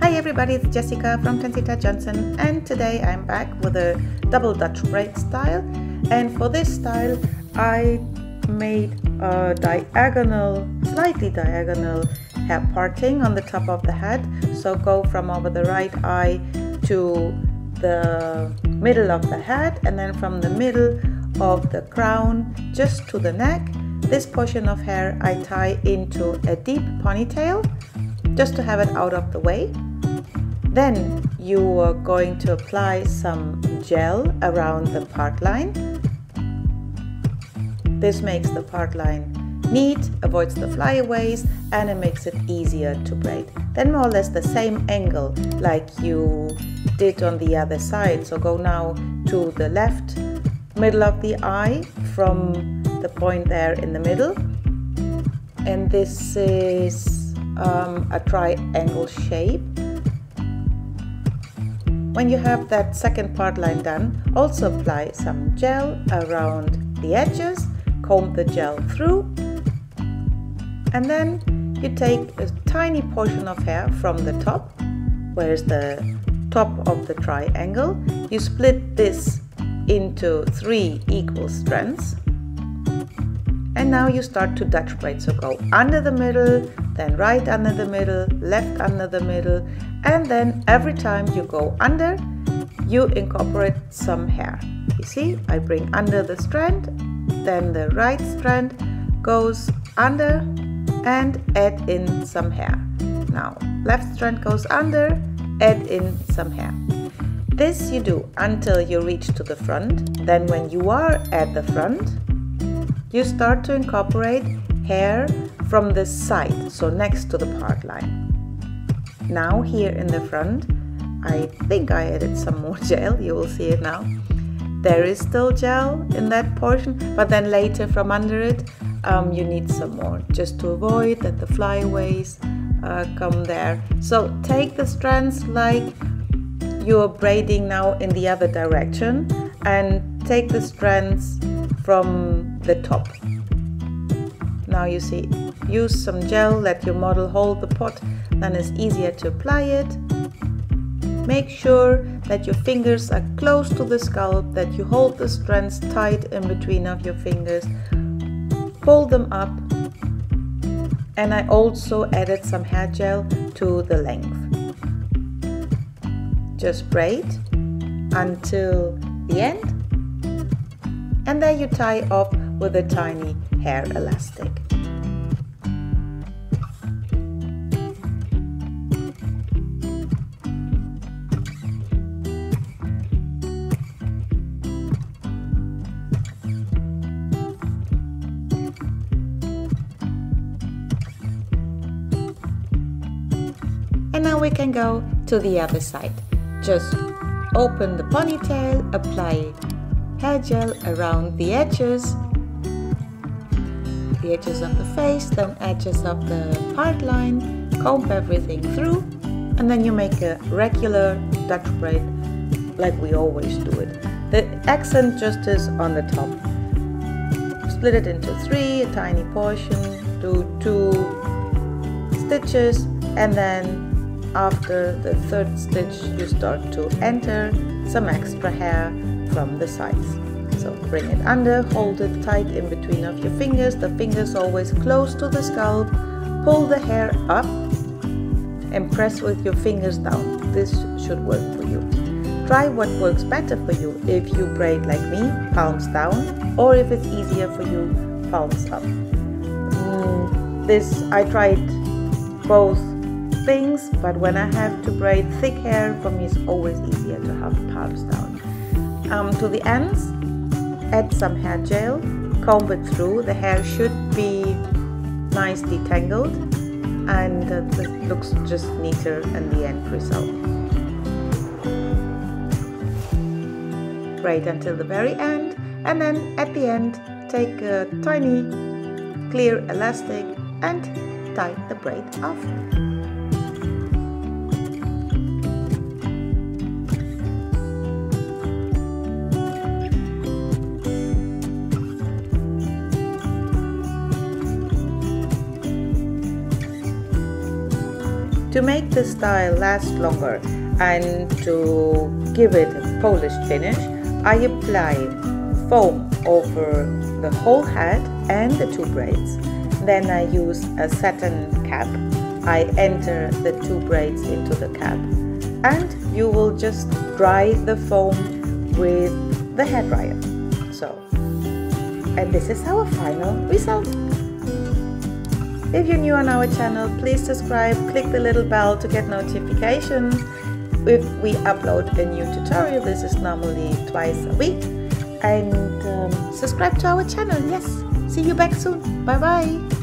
Hi everybody, it's Jessica from Tensita Johnson, and today I'm back with a double Dutch braid style. And for this style I made a slightly diagonal hair parting on the top of the head. So go from over the right eye to the middle of the head, and then from the middle of the crown just to the neck. This portion of hair I tie into a deep ponytail just to have it out of the way. Then you are going to apply some gel around the part line. This makes the part line neat, avoids the flyaways, and it makes it easier to braid. Then more or less the same angle like you did on the other side. So go now to the left middle of the eye from the point there in the middle. And this is a triangle shape. When you have that second part line done, also apply some gel around the edges, comb the gel through, and then you take a tiny portion of hair from the top, where's the top of the triangle. You split this into 3 equal strands, and now you start to Dutch braid. So go under the middle, then right under the middle, left under the middle, and then every time you go under, you incorporate some hair. You see, I bring under the strand, then the right strand goes under and add in some hair. Now left strand goes under, add in some hair. This you do until you reach to the front. Then when you are at the front, you start to incorporate hair from the side, so next to the part line. Now here in the front, I think I added some more gel, you will see it now. There is still gel in that portion, but then later from under it, you need some more, just to avoid that the flyaways come there. So take the strands like you're braiding now in the other direction, and take the strands from the top. Now you see, use some gel, let your model hold the pot, then it's easier to apply it. Make sure that your fingers are close to the scalp, that you hold the strands tight in between of your fingers. Pull them up, and I also added some hair gel to the length. Just braid until the end, and then you tie off with a tiny hair elastic. And now we can go to the other side. Just open the ponytail, apply hair gel around the edges of the face, then edges of the part line, comb everything through, and then you make a regular Dutch braid like we always do it. The accent just is on the top. Split it into 3, a tiny portion, do 2 stitches, and then after the 3rd stitch you start to enter some extra hair from the sides. So bring it under, hold it tight in between of your fingers, the fingers always close to the scalp, pull the hair up and press with your fingers down. This should work for you. Try what works better for you. If you braid like me, palms down, or if it's easier for you, palms up. I tried both things, but when I have to braid thick hair, for me it's always easier to have palms down. To the ends, add some hair gel, comb it through. The hair should be nicely tangled, and it looks just neater in the end result. Braid until the very end, and then at the end take a tiny clear elastic and tie the braid off. To make the style last longer and to give it a polished finish, I apply foam over the whole head and the 2 braids. Then I use a satin cap. I enter the 2 braids into the cap, and you will just dry the foam with the hairdryer. And this is our final result. If you're new on our channel, please subscribe, click the little bell to get notifications if we upload a new tutorial. This is normally twice a week. And subscribe to our channel. Yes, see you back soon. Bye bye.